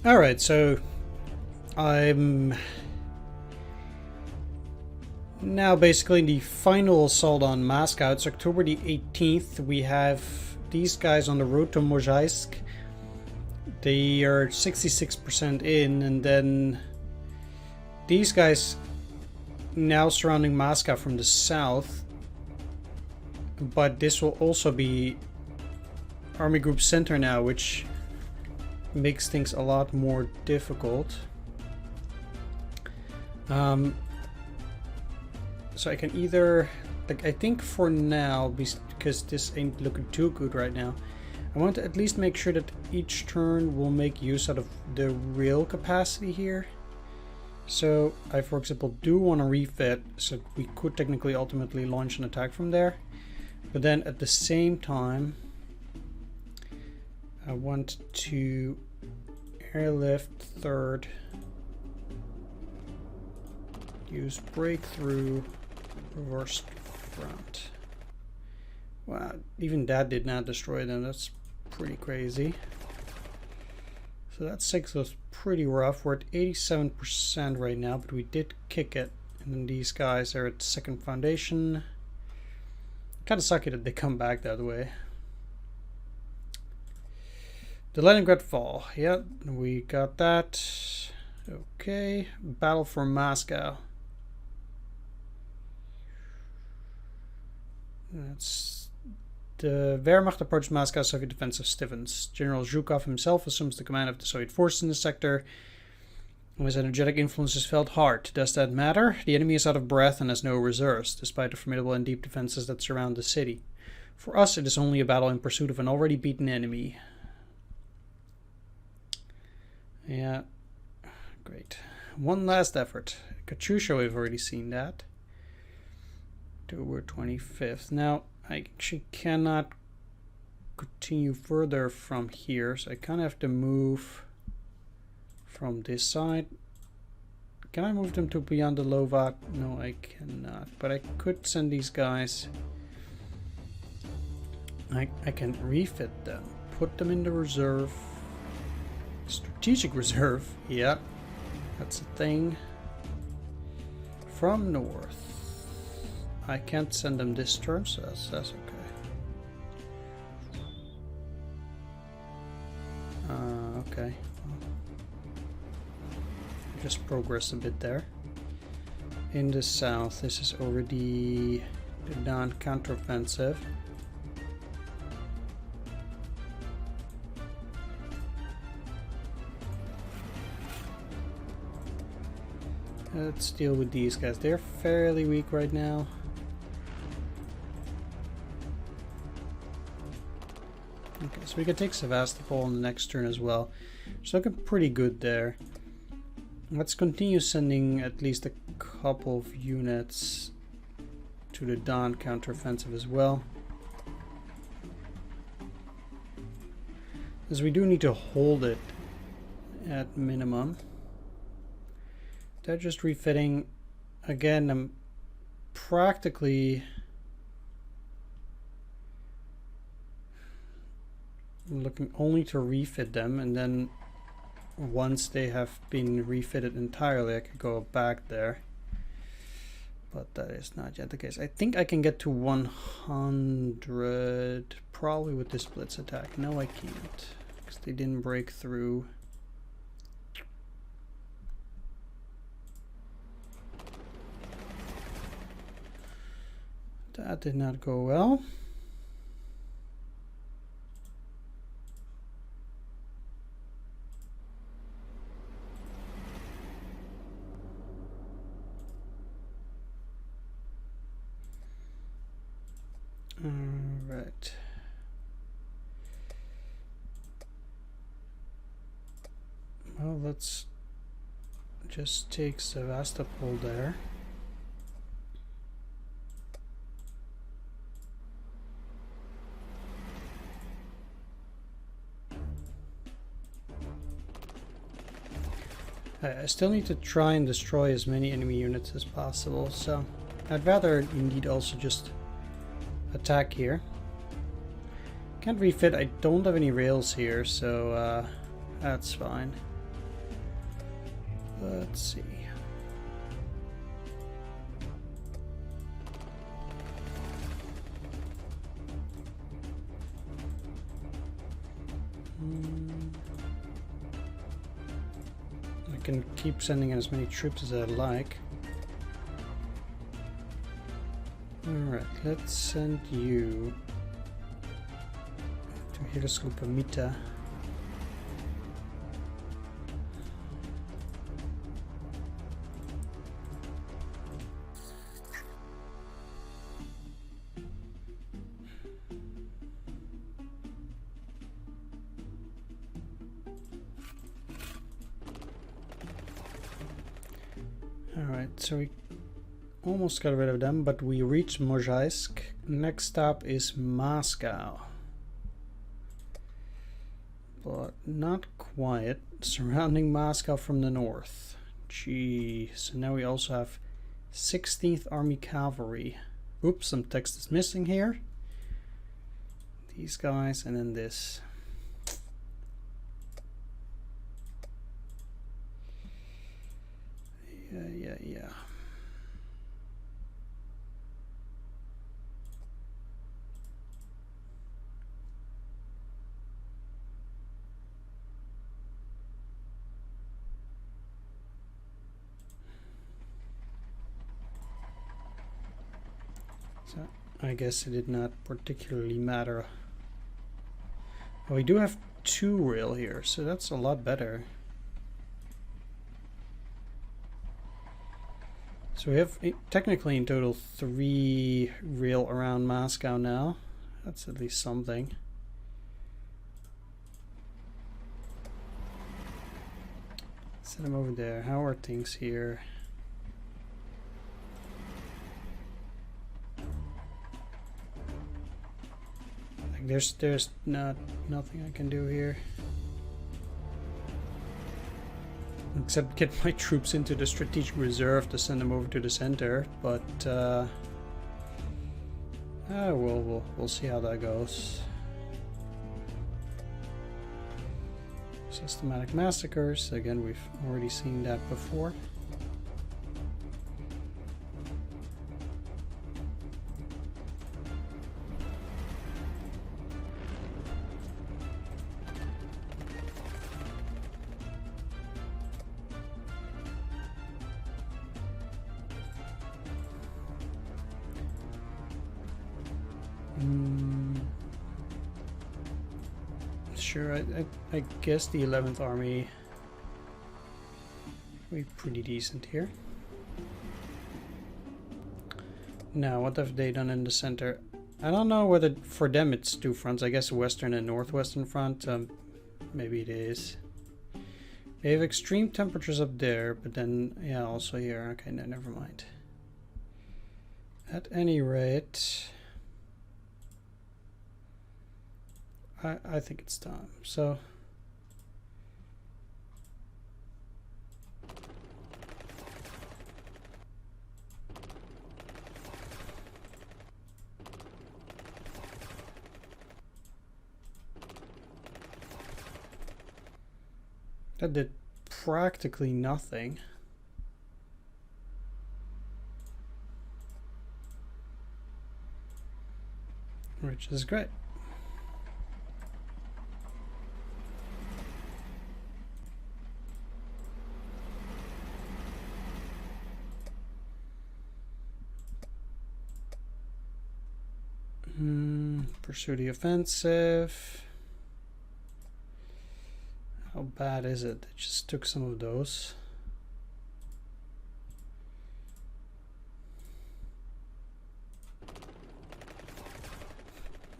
Alright, so I'm now basically in the final assault on Moscow. It's October the 18th. We have these guys on the road to Mozhaisk. They are 66% in, and then these guys now surrounding Moscow from the south. But this will also be Army Group Center now, which makes things a lot more difficult. So I can either, like, I think for now, because this ain't looking too good right now, I want to at least make sure that each turn will make use out of the rail capacity here. So I, for example, do want to refit, so we could technically ultimately launch an attack from there. But then at the same time, I want to airlift third, use breakthrough, reverse front. Wow, even that did not destroy them. That's pretty crazy. So that 6 was pretty rough. We're at 87% right now, but we did kick it. And then these guys are at second foundation. Kind of sucky that they come back that way. The Leningrad Fall. Yep, we got that. Okay, battle for Moscow. That's the Wehrmacht approached Moscow. Soviet defensive stiffens. General Zhukov himself assumes the command of the Soviet forces in the sector. His energetic influences felt hard. Does that matter? The enemy is out of breath and has no reserves, despite the formidable and deep defenses that surround the city. For us, it is only a battle in pursuit of an already beaten enemy. Yeah, great. One last effort. Katyusha, we've already seen that. October 25th. Now, I actually cannot continue further from here, so I kind of have to move from this side. Can I move them to beyond the Lovat? No, I cannot. But I could send these guys. I can refit them. Put them in the reserve. Strategic reserve. Yeah, that's a thing. From north. I can't send them this turn, so that's okay. Okay. Just progress a bit there. In the south, this is already the Don counteroffensive. Let's deal with these guys. They're fairly weak right now. Okay, so we can take Sevastopol on the next turn as well. It's looking pretty good there. Let's continue sending at least a couple of units to the Don counteroffensive as well. Because we do need to hold it at minimum. They're just refitting. Again, I'm practically looking only to refit them, and then once they have been refitted entirely, I could go back there. But that is not yet the case. I think I can get to 100 probably with this blitz attack. No, I can't, because they didn't break through. That did not go well. Alright. Well, let's just take Sevastopol there. I still need to try and destroy as many enemy units as possible, so I'd rather indeed also just attack here. Can't refit. I don't have any rails here, so that's fine. Let's see. I can keep sending in as many troops as I like. Alright, let's send you to Hiroslupamita. Alright, so we almost got rid of them, but we reached Mozhaisk. Next stop is Moscow. But not quite. Surrounding Moscow from the north. Gee, so now we also have 16th Army Cavalry. Oops, some text is missing here. These guys, and then this. Yeah. So I guess it did not particularly matter. Well, we do have 2 rail here, so that's a lot better. So we have technically in total 3 rail around Moscow now. That's at least something. Send them over there. How are things here? Like there's nothing I can do here. Except get my troops into the strategic reserve to send them over to the center, but we'll see how that goes. Systematic massacres, again, we've already seen that before. Sure, I guess the 11th Army will be pretty decent here. Now, what have they done in the center? I don't know whether for them it's 2 fronts. I guess Western and Northwestern front. Maybe it is. They have extreme temperatures up there, but then, yeah, also here. Okay, no, never mind. At any rate, I think it's time. So that did practically nothing. Which is great. Pursue the offensive. How bad is it? They just took some of those.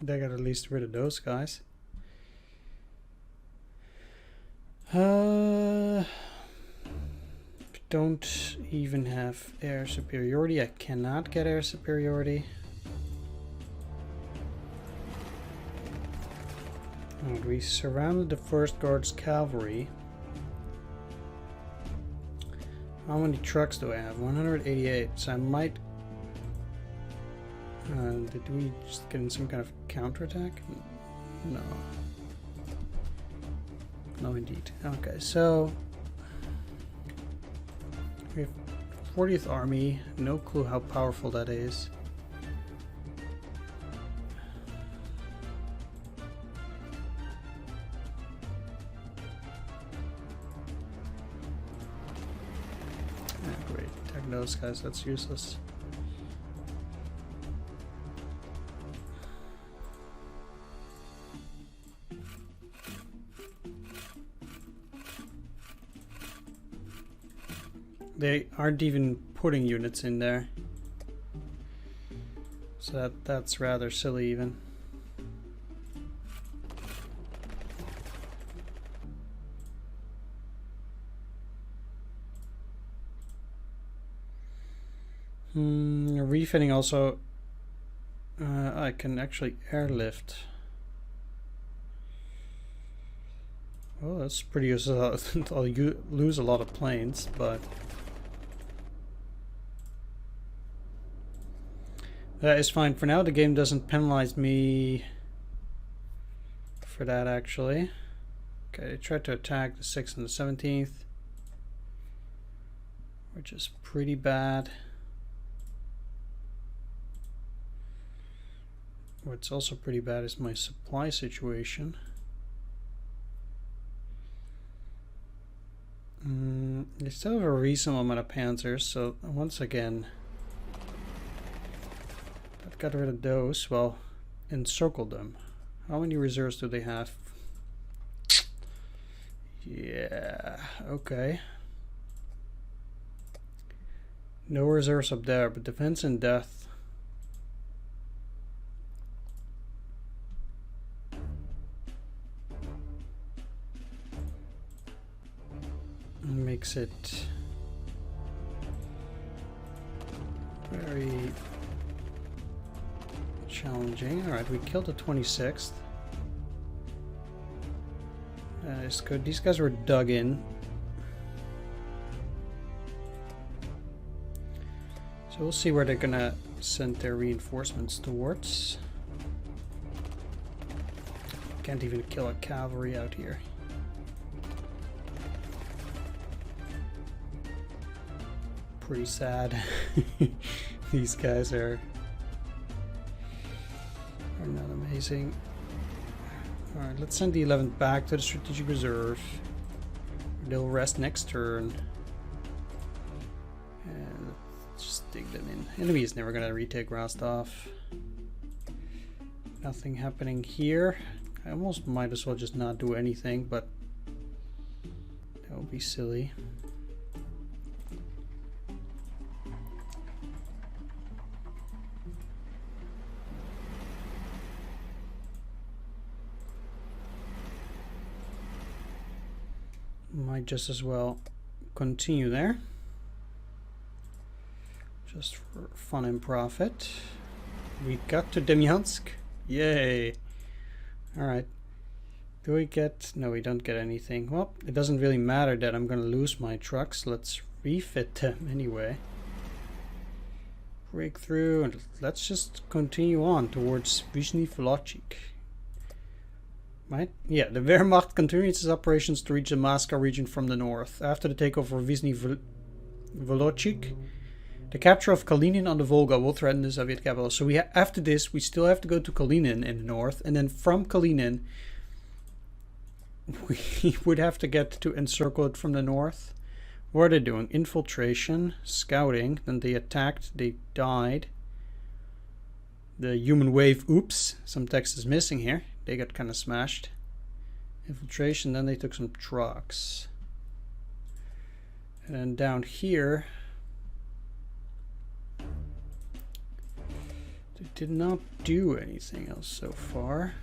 They got at least rid of those guys. Don't even have air superiority. I cannot get air superiority. Right, we surrounded the 1st Guards Cavalry. How many trucks do I have? 188. So I might... did we just get in some kind of counterattack? No. No, indeed. Okay, so... We have 40th Army. No clue how powerful that is. Ah, great. Attack those guys. That's useless. They aren't even putting units in there. So that's rather silly even. Refitting also. I can actually airlift. Well, that's pretty useful. I'll lose a lot of planes, but that is fine. For now, the game doesn't penalize me for that, actually. Okay, I tried to attack the 6th and the 17th, which is pretty bad. What's also pretty bad is my supply situation. They still have a reasonable amount of panzers, so once again, I've got rid of those. Well, encircled them. How many reserves do they have? Yeah, okay. No reserves up there, but defense and death. Makes it very challenging. Alright, we killed the 26th. That is good. These guys were dug in. So we'll see where they're gonna send their reinforcements towards. Can't even kill a cavalry out here. Pretty sad. These guys are not amazing. Alright, let's send the 11th back to the strategic reserve. They'll rest next turn. And let's just dig them in. Enemy is never gonna retake Rostov. Nothing happening here. I almost might as well just not do anything, but that would be silly. Might just as well continue there, just for fun and profit. We got to Demyansk. Yay! Alright. Do we get... no, we don't get anything. Well, it doesn't really matter that I'm gonna lose my trucks. Let's refit them anyway. Break through, and let's just continue on towards Vyshny Volochysk. Right? Yeah, the Wehrmacht continues its operations to reach the Moscow region from the north. After the takeover of Vyshny Volochysk, the capture of Kalinin on the Volga will threaten the Soviet capital. So we after this, we still have to go to Kalinin in the north, and then from Kalinin, we would have to get to encircle it from the north. What are they doing? Infiltration, scouting, then they attacked, they died. The human wave, oops, some text is missing here. They got kind of smashed. Infiltration, then they took some trucks. And then down here, they did not do anything else so far.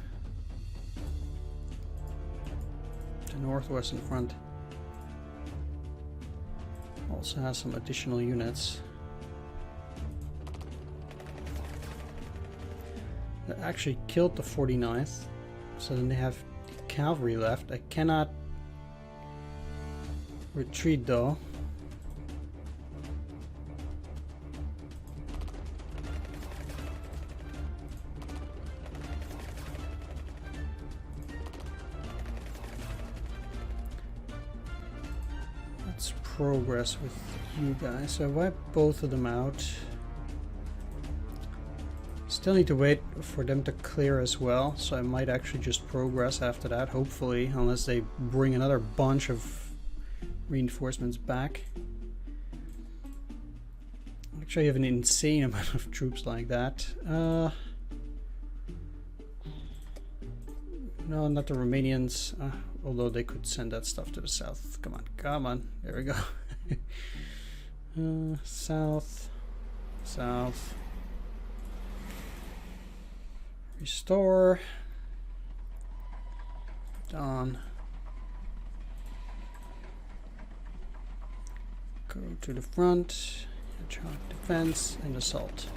The Northwestern Front also has some additional units. That actually killed the 49th. So then they have cavalry left. I cannot retreat though. let's progress with you guys. So I wipe both of them out. Still need to wait for them to clear as well, so I might actually just progress after that, hopefully, unless they bring another bunch of reinforcements back. Actually, I have an insane amount of troops like that. No, not the Romanians, although they could send that stuff to the south. Come on, come on, there we go. South, south. Restore. Done. Go to the front. Hedgehog defense and assault.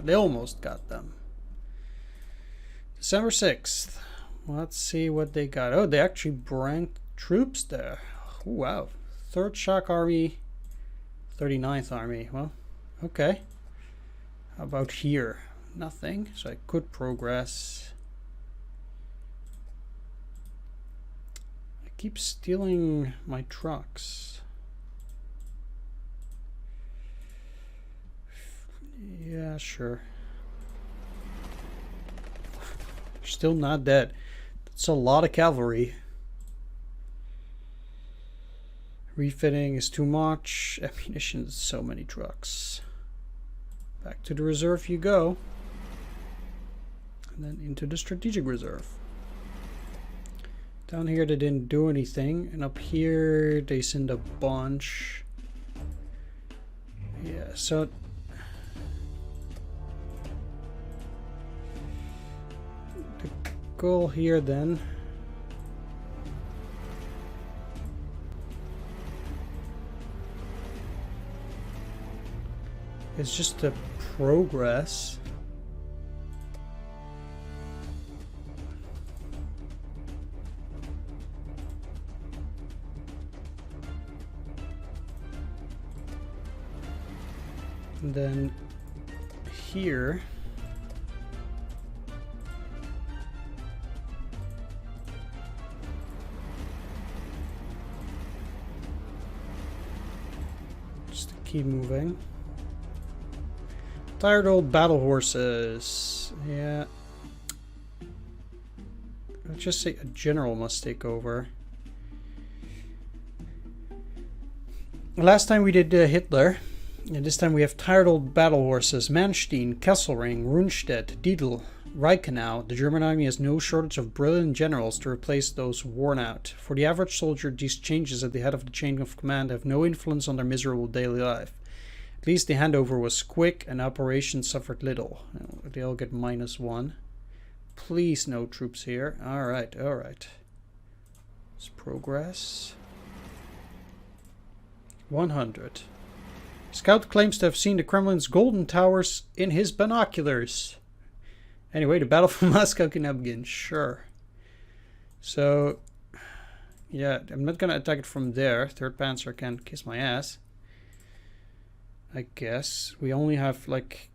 They almost got them. December 6th. Let's see what they got. Oh, they actually brought troops there. Oh, wow. 3rd Shock Army. 39th Army. Well, okay. How about here? Nothing, so I could progress. I keep stealing my trucks. Yeah, sure. Still not dead. That's a lot of cavalry. Refitting is too much. Ammunition is so many trucks. Back to the reserve you go. And then into the strategic reserve. Down here they didn't do anything, and up here they send a bunch. Yeah, so the goal here then is just to progress. And then here just to keep moving. Tired old battle horses. Yeah. Let's just say a general must take over. Last time we did Hitler. And this time we have tired old battle horses. Manstein, Kesselring, Rundstedt, Dietl, Reichenau. The German army has no shortage of brilliant generals to replace those worn out. For the average soldier, these changes at the head of the chain of command have no influence on their miserable daily life. At least the handover was quick and operations suffered little. They all get -1. Please no troops here. Alright, alright. Let's progress. 100. Scout claims to have seen the Kremlin's golden towers in his binoculars. Anyway, the battle for Moscow can now begin. Sure. So, yeah, I'm not going to attack it from there. 3rd Panzer can kiss my ass. I guess. We only have like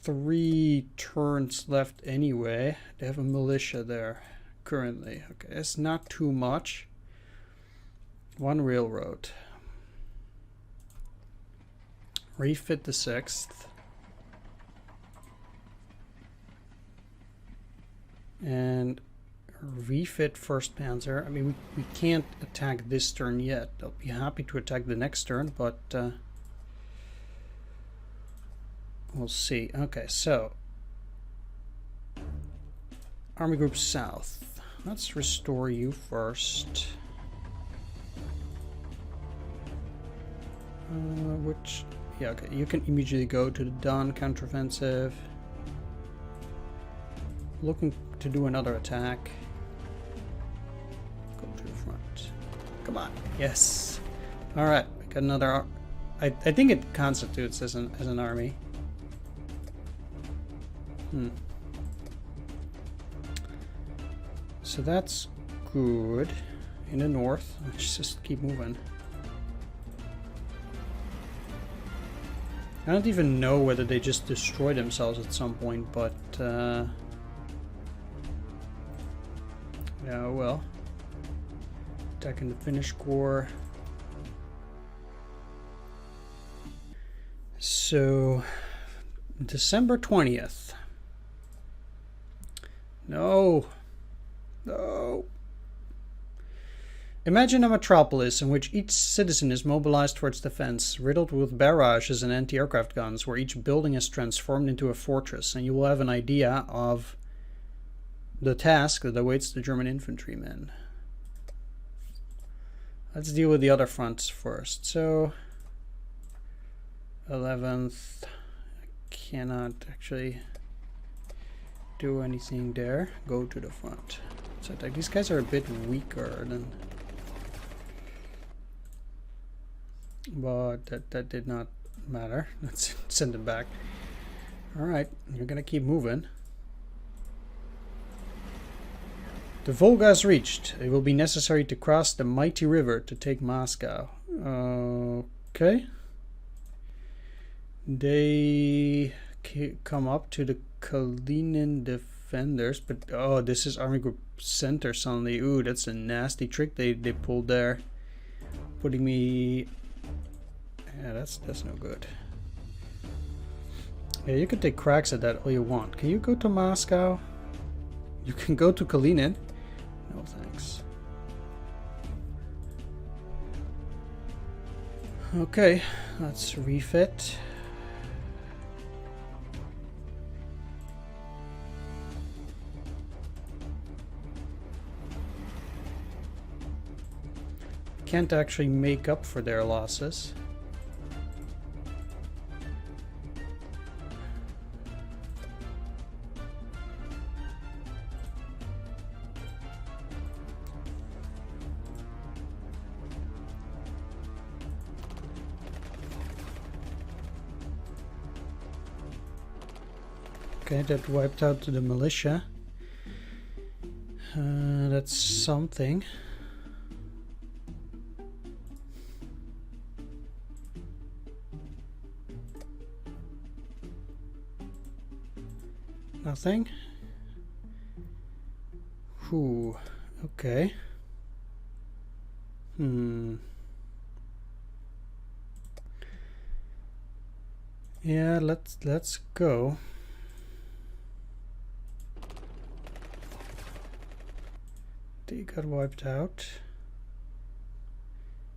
3 turns left anyway. They have a militia there currently. Okay, it's not too much. 1 railroad. Refit the 6th. And refit 1st Panzer. I mean, we can't attack this turn yet. I'll be happy to attack the next turn, but we'll see. Okay, so Army Group South. Let's restore you first. Yeah, okay, you can immediately go to the Don counteroffensive. Looking to do another attack. Go to the front. Come on. Yes. Alright, we got another. I think it constitutes as an army. So that's good. In the north. Let's just keep moving. I don't even know whether they just destroy themselves at some point, but yeah, well. Attacking the Finnish Corps. So, December 20th. No. No. Imagine a metropolis in which each citizen is mobilized for its defense, riddled with barrages and anti-aircraft guns, where each building is transformed into a fortress, and you will have an idea of the task that awaits the German infantrymen. Let's deal with the other fronts first. So, 11th, I cannot actually do anything there. Go to the front. So these guys are a bit weaker than... But that did not matter. Let's send them back. Alright, you're gonna keep moving. The Volga is reached. It will be necessary to cross the mighty river to take Moscow. Okay. They come up to the Kalinin defenders, but oh, this is Army Group Center suddenly. Ooh, that's a nasty trick they pulled there. Putting me... Yeah, that's no good. Yeah, you can take cracks at that all you want. Can you go to Moscow? You can go to Kalinin. No thanks. Okay, let's refit. Can't actually make up for their losses. Okay, that wiped out the militia. That's something. Nothing. Whew. Okay. Yeah, let's go. They got wiped out.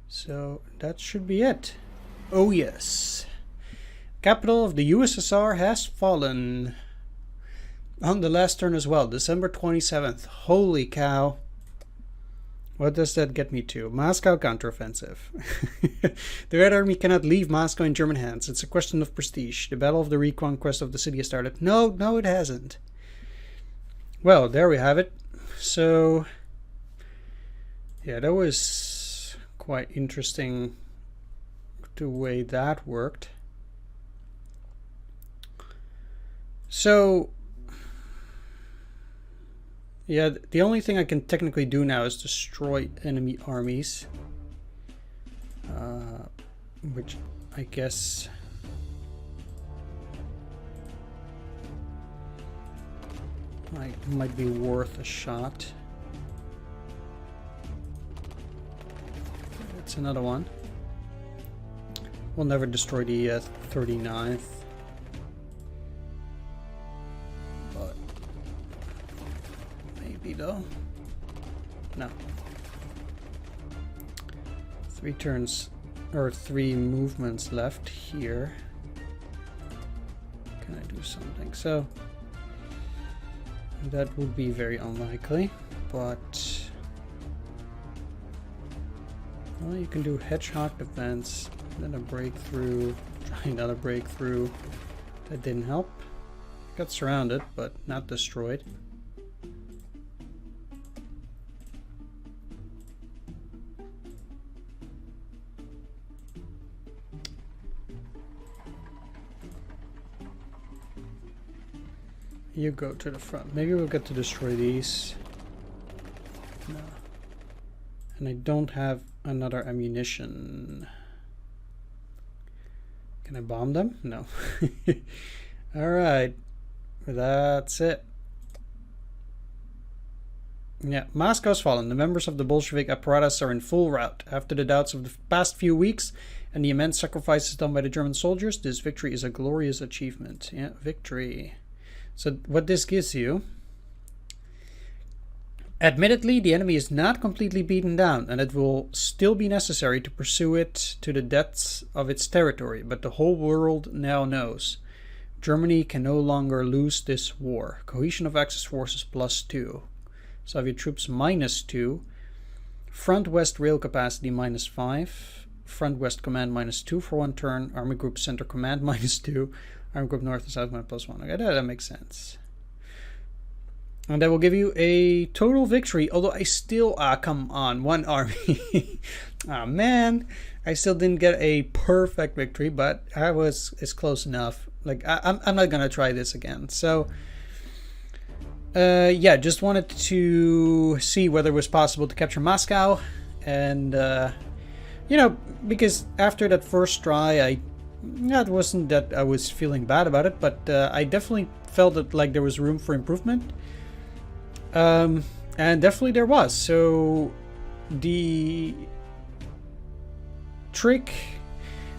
So that should be it. Oh yes. Capital of the USSR has fallen. On the last turn as well, December 27th. Holy cow. What does that get me to? Moscow counteroffensive. The Red Army cannot leave Moscow in German hands. It's a question of prestige. The battle of the reconquest of the city has started. No, it hasn't. Well, there we have it. So, yeah, that was quite interesting the way that worked. So, yeah, the only thing I can technically do now is destroy enemy armies. Which I guess... might be worth a shot. That's another one. We'll never destroy the 39th. But maybe though. No. 3 turns or 3 movements left here. Can I do something? So that would be very unlikely, but well, you can do hedgehog defense, then a breakthrough, try another breakthrough. That didn't help. Got surrounded, but not destroyed. You go to the front. Maybe we'll get to destroy these. No. And I don't have another ammunition. Can I bomb them? No. Alright. That's it. Yeah, Moscow's fallen. The members of the Bolshevik apparatus are in full rout. After the doubts of the past few weeks, and the immense sacrifices done by the German soldiers, this victory is a glorious achievement. Yeah, victory. So what this gives you... Admittedly, the enemy is not completely beaten down, and it will still be necessary to pursue it to the depths of its territory, but the whole world now knows. Germany can no longer lose this war. Cohesion of Axis forces +2. Soviet troops -2. Front West rail capacity -5. Front West command -2 for 1 turn. Army Group Center command -2. Army Group North and South command +1. Okay, that makes sense. And that will give you a total victory, although I still... come on, 1 army. Man, I still didn't get a perfect victory, but it's close enough. Like, I'm not gonna try this again. So, yeah, just wanted to see whether it was possible to capture Moscow. And, you know, because after that first try, it wasn't that I was feeling bad about it, but I definitely felt that, like, there was room for improvement. And definitely there was. So the trick,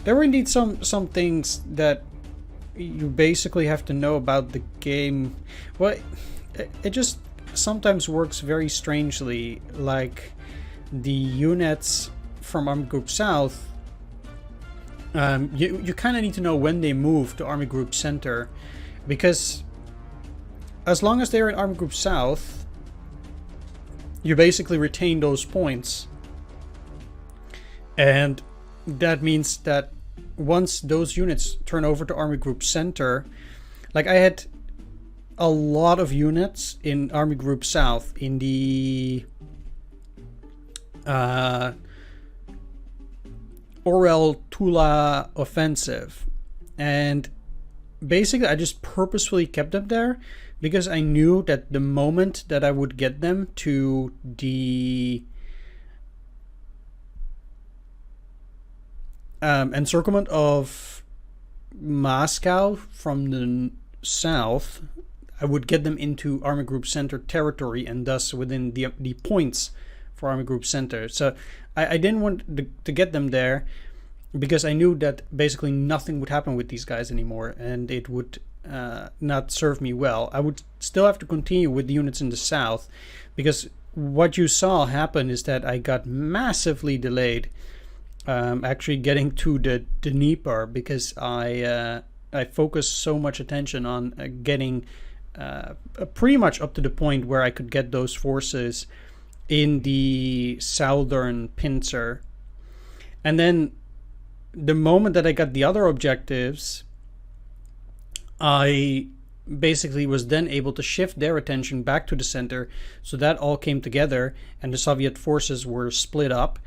there were indeed some things that you basically have to know about the game. Well, it just sometimes works very strangely. Like the units from Army Group South, you kind of need to know when they move to Army Group Center, because as long as they're in Army Group South, you basically retain those points. And that means that once those units turn over to Army Group Center, like I had a lot of units in Army Group South in the Orel-Tula offensive. And basically I just purposefully kept them there, because I knew that the moment that I would get them to the encirclement of Moscow from the south, I would get them into Army Group Center territory and thus within the points for Army Group Center. So I didn't want to get them there, because I knew that basically nothing would happen with these guys anymore, and it would not serve me well. I would still have to continue with the units in the south, because what you saw happen is that I got massively delayed actually getting to the Dnieper, because I focused so much attention on getting pretty much up to the point where I could get those forces in the southern pincer. And then the moment that I got the other objectives, I basically was then able to shift their attention back to the center, so that all came together and the Soviet forces were split up.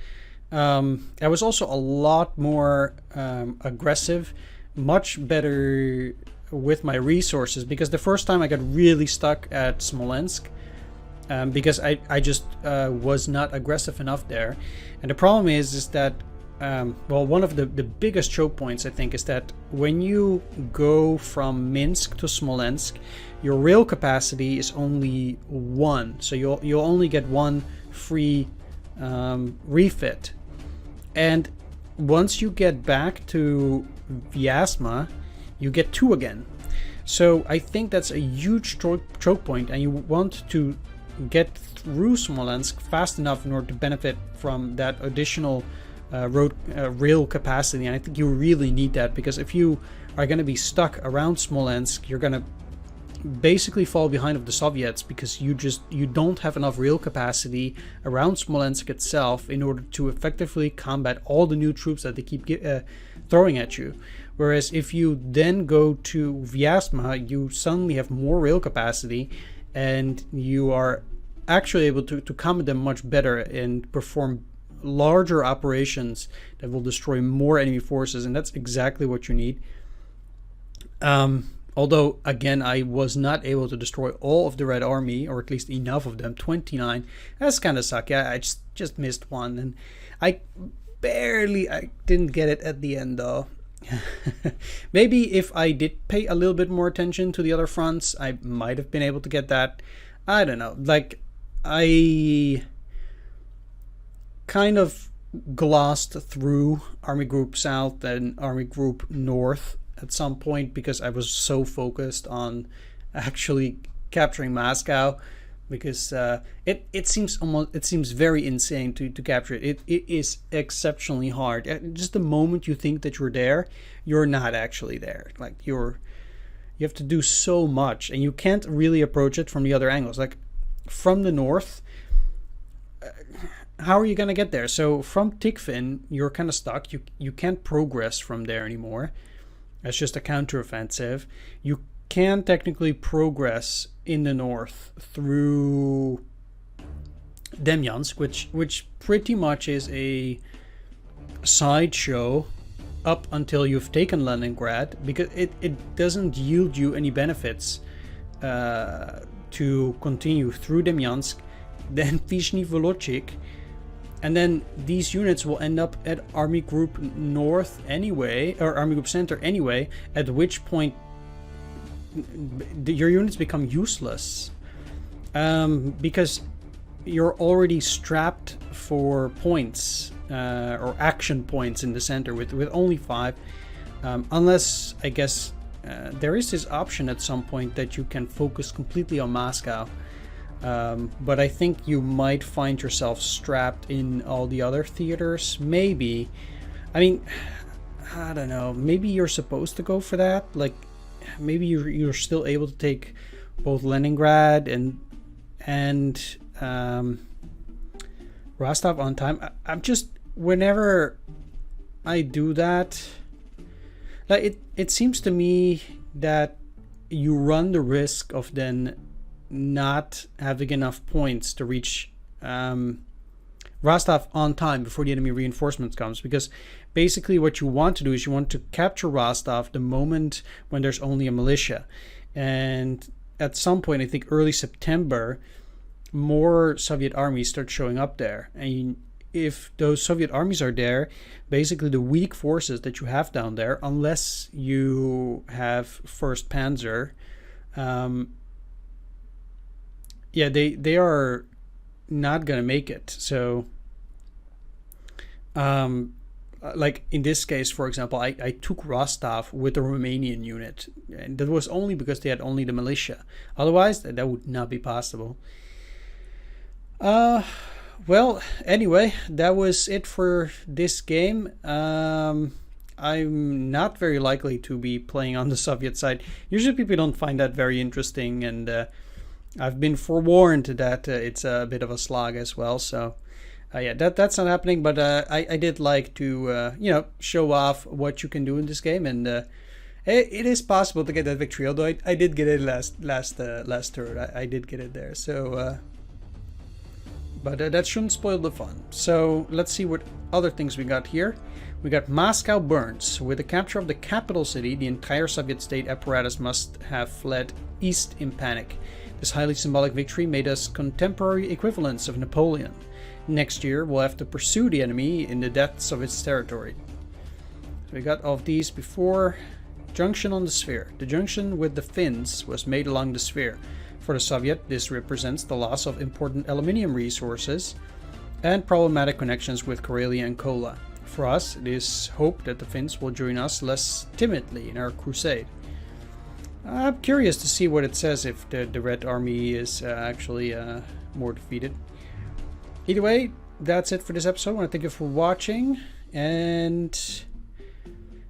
I was also a lot more aggressive, much better with my resources, because the first time I got really stuck at Smolensk, because I just was not aggressive enough there. And the problem is that well, one of the biggest choke points, I think, is that when you go from Minsk to Smolensk, your rail capacity is only 1. So you'll only get 1 free refit. And once you get back to Vyazma, you get 2 again. So I think that's a huge choke point, and you want to get through Smolensk fast enough in order to benefit from that additional rail capacity. And I think you really need that, because if you are going to be stuck around Smolensk, you're going to basically fall behind of the Soviets, because you don't have enough rail capacity around Smolensk itself in order to effectively combat all the new troops that they keep throwing at you. Whereas if you then go to Vyazma, you suddenly have more rail capacity, and you are actually able to combat them much better and perform larger operations that will destroy more enemy forces, and that's exactly what you need. Although, again, I was not able to destroy all of the Red Army, or at least enough of them, 29. That's kind of sucky. I just missed one, and I didn't get it at the end, though. Maybe if I did pay a little bit more attention to the other fronts, I might have been able to get that. I don't know. Like, I kind of glossed through Army Group South and Army Group North at some point because I was so focused on actually capturing Moscow, because it seems very insane to capture it. It is exceptionally hard. Just the moment you think that you're there, you're not actually there. Like you have to do so much, and you can't really approach it from the other angles. Like from the north, how are you gonna get there? So from Tikvin, you're kind of stuck. You can't progress from there anymore. That's just a counteroffensive. You can technically progress in the north through Demyansk, which pretty much is a sideshow up until you've taken Leningrad, because it doesn't yield you any benefits to continue through Demyansk, then Vyshny Volochysk, and then these units will end up at Army Group North anyway, or Army Group Center anyway, at which point your units become useless, because you're already strapped for points or action points in the center with only 5, unless I guess there is this option at some point that you can focus completely on Moscow, but I think you might find yourself strapped in all the other theaters. Maybe, I mean, I don't know, maybe you're supposed to go for that. Like maybe you're still able to take both Leningrad and Rostov on time. I'm just, whenever I do that, like it seems to me that you run the risk of then not having enough points to reach Rostov on time before the enemy reinforcements comes, because basically what you want to do is you want to capture Rostov the moment when there's only a militia, and at some point, I think early September, more Soviet armies start showing up there, and if those Soviet armies are there, basically the weak forces that you have down there, unless you have 1st Panzer, yeah, they are not gonna make it. So like in this case, for example, I took Rostov with a Romanian unit, and that was only because they had only the militia. Otherwise that would not be possible. Well, anyway, that was it for this game. I'm not very likely to be playing on the Soviet side. Usually people don't find that very interesting, and I've been forewarned that it's a bit of a slog as well. So yeah, that's not happening. But I did like to show off what you can do in this game, and it is possible to get that victory. Although I did get it last turn. I did get it there. So. But that shouldn't spoil the fun. So let's see what other things we got here. We got Moscow burns. With the capture of the capital city, the entire Soviet state apparatus must have fled east in panic. This highly symbolic victory made us contemporary equivalents of Napoleon. Next year, we'll have to pursue the enemy in the depths of its territory. So we got all of these before. Junction on the sphere. The junction with the Finns was made along the sphere. For the Soviet, this represents the loss of important aluminium resources and problematic connections with Karelia and Kola. For us, it is hoped that the Finns will join us less timidly in our crusade. I'm curious to see what it says if the Red Army is actually more defeated. Either way, that's it for this episode. I want to thank you for watching, and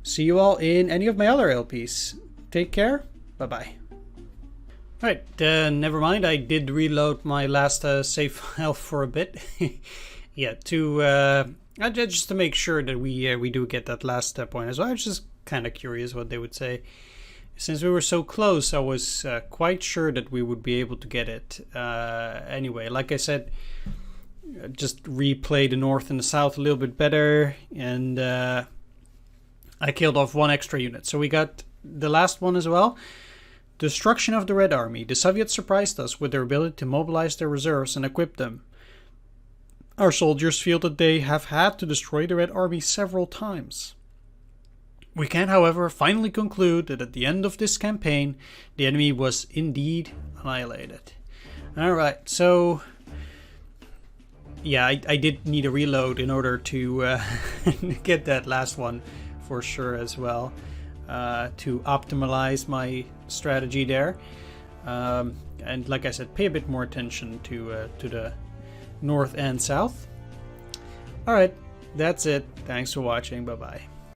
see you all in any of my other LPs. Take care. Bye-bye. Alright, never mind, I did reload my last save file for a bit. Yeah, just to make sure that we do get that last point as well. I was just kind of curious what they would say. Since we were so close, I was quite sure that we would be able to get it. Anyway, like I said, just replay the north and the south a little bit better, and I killed off 1 extra unit. So we got the last one as well. Destruction of the Red Army. The Soviets surprised us with their ability to mobilize their reserves and equip them. Our soldiers feel that they have had to destroy the Red Army several times. We can, however, finally conclude that at the end of this campaign, the enemy was indeed annihilated. Alright, so yeah, I did need a reload in order to get that last one for sure as well, to optimize my strategy there. And like I said, pay a bit more attention to the north and south. Alright, that's it. Thanks for watching. Bye-bye.